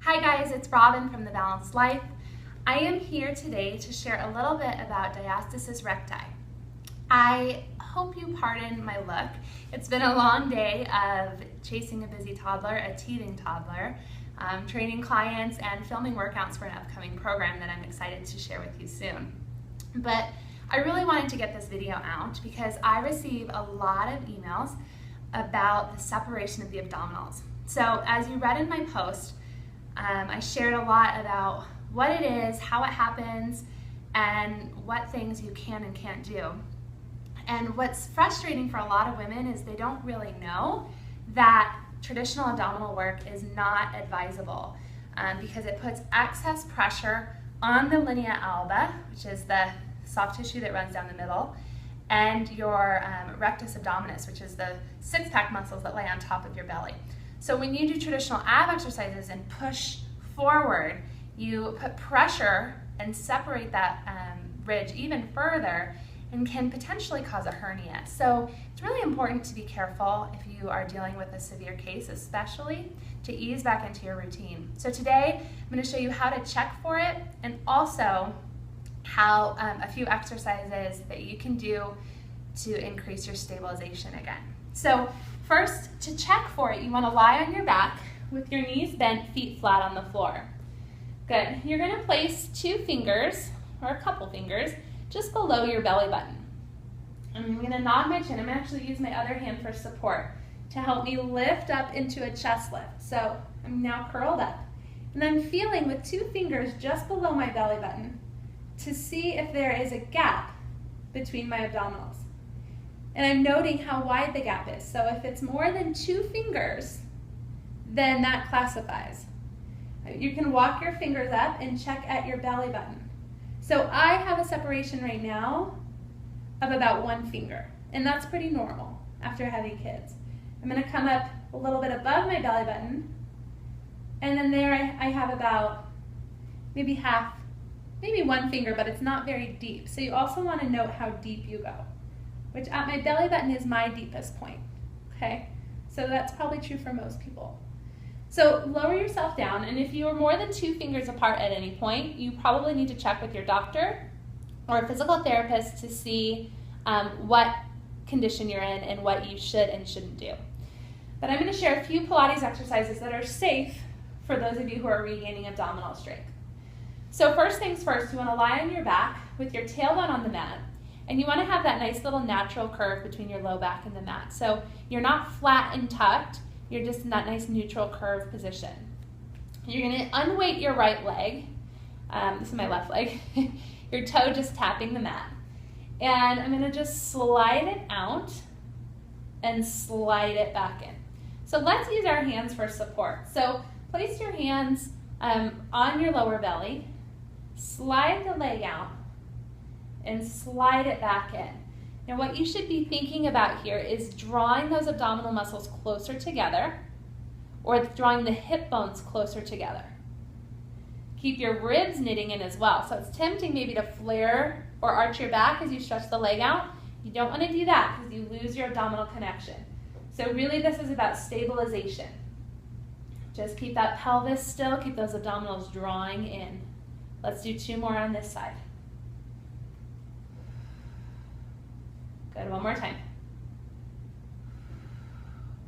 Hi guys, it's Robin from The Balanced Life. I am here today to share a little bit about diastasis recti. I hope you pardon my look. It's been a long day of chasing a busy toddler, a teething toddler, training clients and filming workouts for an upcoming program that I'm excited to share with you soon. But I really wanted to get this video out because I receive a lot of emails about the separation of the abdominals. So as you read in my post, I shared a lot about what it is, how it happens, and what things you can and can't do. And what's frustrating for a lot of women is they don't really know that traditional abdominal work is not advisable because it puts excess pressure on the linea alba, which is the soft tissue that runs down the middle, and your rectus abdominis, which is the six-pack muscles that lay on top of your belly. So when you do traditional ab exercises and push forward, you put pressure and separate that ridge even further and can potentially cause a hernia. So it's really important to be careful if you are dealing with a severe case, especially to ease back into your routine. So today I'm going to show you how to check for it and also how a few exercises that you can do to increase your stabilization again. So first, to check for it, you want to lie on your back with your knees bent, feet flat on the floor. Good. You're going to place two fingers, or a couple fingers, just below your belly button. And I'm going to nod my chin. I'm going to actually use my other hand for support to help me lift up into a chest lift. So I'm now curled up. And I'm feeling with two fingers just below my belly button to see if there is a gap between my abdominals. And I'm noting how wide the gap is. So if it's more than two fingers, then that classifies. You can walk your fingers up and check at your belly button. So I have a separation right now of about one finger, and that's pretty normal after having kids. I'm going to come up a little bit above my belly button, and then there I have about maybe one finger, but it's not very deep. So you also want to note how deep you go, which at my belly button is my deepest point, okay? So that's probably true for most people. So lower yourself down, and if you are more than two fingers apart at any point, you probably need to check with your doctor or a physical therapist to see what condition you're in and what you should and shouldn't do. But I'm going to share a few Pilates exercises that are safe for those of you who are regaining abdominal strength. So first things first, you want to lie on your back with your tailbone on the mat, and you want to have that nice little natural curve between your low back and the mat. So you're not flat and tucked, you're just in that nice neutral curve position. You're going to unweight your right leg. This is my left leg. Your toe just tapping the mat. And I'm going to just slide it out and slide it back in. So let's use our hands for support. So place your hands on your lower belly, slide the leg out, and slide it back in. Now what you should be thinking about here is drawing those abdominal muscles closer together or drawing the hip bones closer together. Keep your ribs knitting in as well. So it's tempting maybe to flare or arch your back as you stretch the leg out. You don't want to do that because you lose your abdominal connection. So really this is about stabilization. Just keep that pelvis still, keep those abdominals drawing in. Let's do two more on this side. Good, one more time.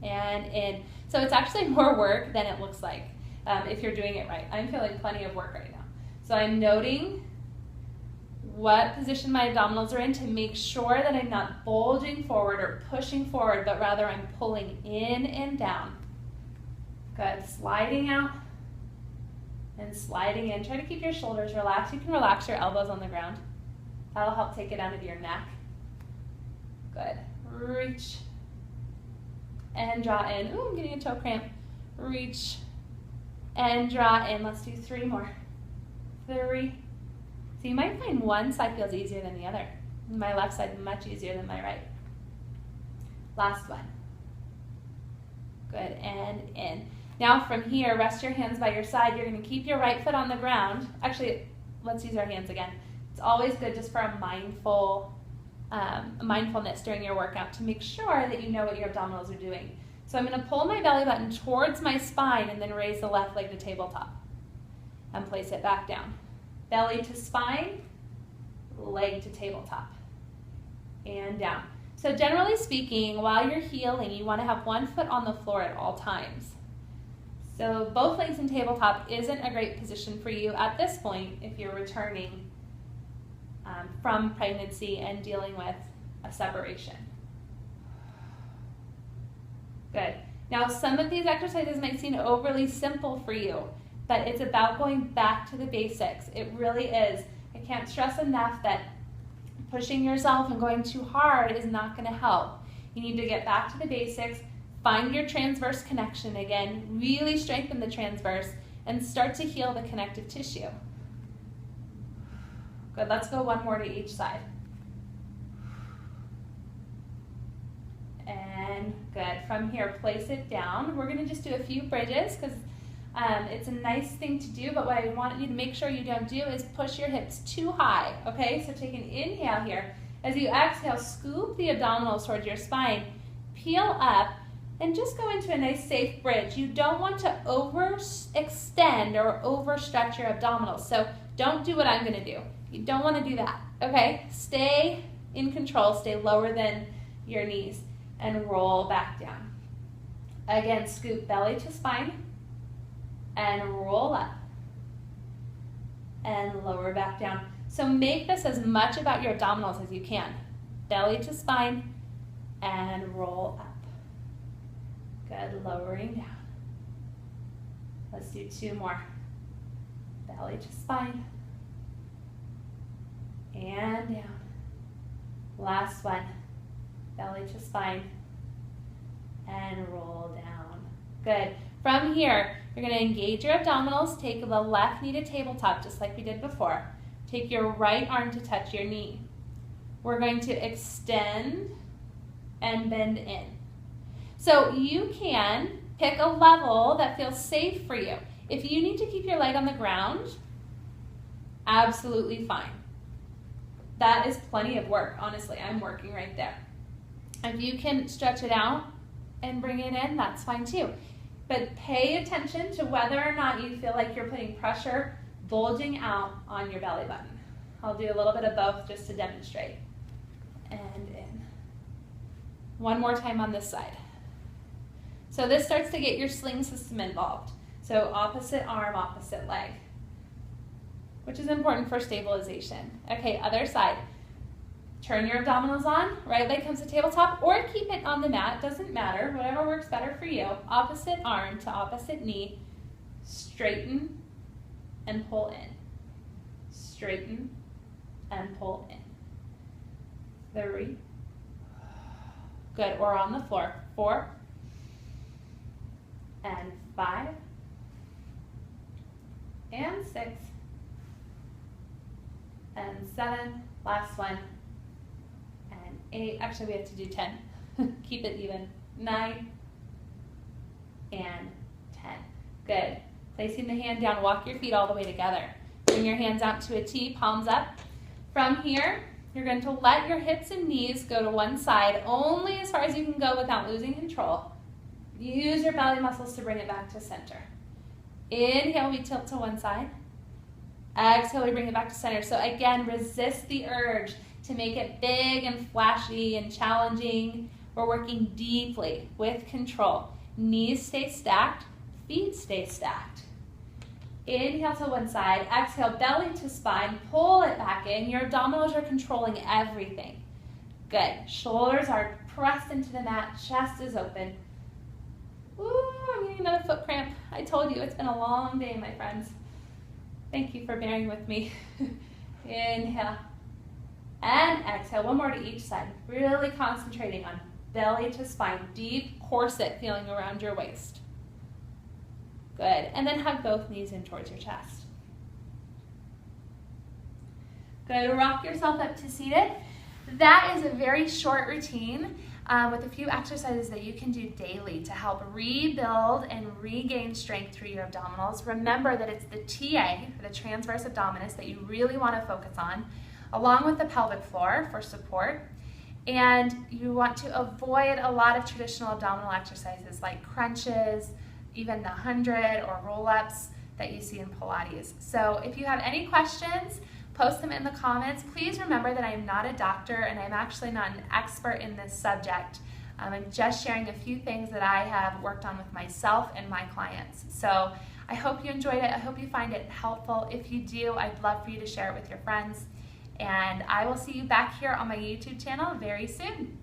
And in. So it's actually more work than it looks like if you're doing it right. I'm feeling plenty of work right now. So I'm noting what position my abdominals are in to make sure that I'm not bulging forward or pushing forward, but rather I'm pulling in and down. Good, sliding out and sliding in. Try to keep your shoulders relaxed. You can relax your elbows on the ground. That'll help take it out of your neck. Good. Reach and draw in. Ooh, I'm getting a toe cramp. Reach and draw in. Let's do three more. Three. So you might find one side feels easier than the other. My left side much easier than my right. Last one. Good, and in. Now from here, rest your hands by your side. You're going to keep your right foot on the ground. Actually, let's use our hands again. It's always good just for a mindfulness during your workout to make sure that you know what your abdominals are doing. So I'm going to pull my belly button towards my spine and then raise the left leg to tabletop. and place it back down. Belly to spine, leg to tabletop, and down. So generally speaking, while you're healing, you want to have one foot on the floor at all times. So both legs in tabletop isn't a great position for you at this point if you're returning from pregnancy and dealing with a separation. Good. Now some of these exercises might seem overly simple for you, but it's about going back to the basics. It really is. I can't stress enough that pushing yourself and going too hard is not going to help. You need to get back to the basics, find your transverse connection again, really strengthen the transverse, and start to heal the connective tissue. Good, let's go one more to each side. And good, from here, place it down. We're gonna just do a few bridges because it's a nice thing to do, but what I want you to make sure you don't do is push your hips too high, okay? So take an inhale here. As you exhale, scoop the abdominals towards your spine, peel up, and just go into a nice safe bridge. You don't want to overextend or overstretch your abdominals, so don't do what I'm gonna do. You don't wanna do that, okay? Stay in control, stay lower than your knees, and roll back down. Again, scoop belly to spine, and roll up, and lower back down. So make this as much about your abdominals as you can. Belly to spine, and roll up. Good, lowering down. Let's do two more. Belly to spine, and down. Last one. Belly to spine, and roll down. Good. From here, you're going to engage your abdominals, take the left knee to tabletop, just like we did before. Take your right arm to touch your knee. We're going to extend and bend in. So you can pick a level that feels safe for you. If you need to keep your leg on the ground, absolutely fine. That is plenty of work, honestly. I'm working right there. If you can stretch it out and bring it in, that's fine too. But pay attention to whether or not you feel like you're putting pressure bulging out on your belly button. I'll do a little bit of both just to demonstrate. And in. One more time on this side. So this starts to get your sling system involved. So opposite arm, opposite leg, which is important for stabilization. Okay, other side. Turn your abdominals on, right leg comes to tabletop, or keep it on the mat, doesn't matter, whatever works better for you. Opposite arm to opposite knee, straighten and pull in. Straighten and pull in. 3. Good, or on the floor. 4 and 5 and 6 and 7. Last one. 8, actually we have to do 10. Keep it even. 9 and 10. Good. Placing the hand down, walk your feet all the way together. Bring your hands out to a T, palms up. From here, you're going to let your hips and knees go to one side, only as far as you can go without losing control. Use your belly muscles to bring it back to center. Inhale, we tilt to one side. Exhale, we bring it back to center. So again, resist the urge to make it big and flashy and challenging. We're working deeply with control. Knees stay stacked, feet stay stacked. Inhale to one side, exhale, belly to spine, pull it back in. Your abdominals are controlling everything. Good. Shoulders are pressed into the mat, chest is open. Ooh, I'm getting another foot cramp. I told you it's been a long day, my friends. Thank you for bearing with me. Inhale. And exhale, one more to each side. Really concentrating on belly to spine, deep corset feeling around your waist. Good, and then hug both knees in towards your chest. Good, rock yourself up to seated. That is a very short routine with a few exercises that you can do daily to help rebuild and regain strength through your abdominals. Remember that it's the TA, the transverse abdominis, that you really want to focus on, along with the pelvic floor for support. And you want to avoid a lot of traditional abdominal exercises like crunches, even the 100 or roll-ups. that you see in Pilates. So if you have any questions, post them in the comments. Please remember that I am not a doctor and I'm actually not an expert in this subject. I'm just sharing a few things that I have worked on with myself and my clients. So I hope you enjoyed it. I hope you find it helpful. If you do, I'd love for you to share it with your friends. And I will see you back here on my YouTube channel very soon.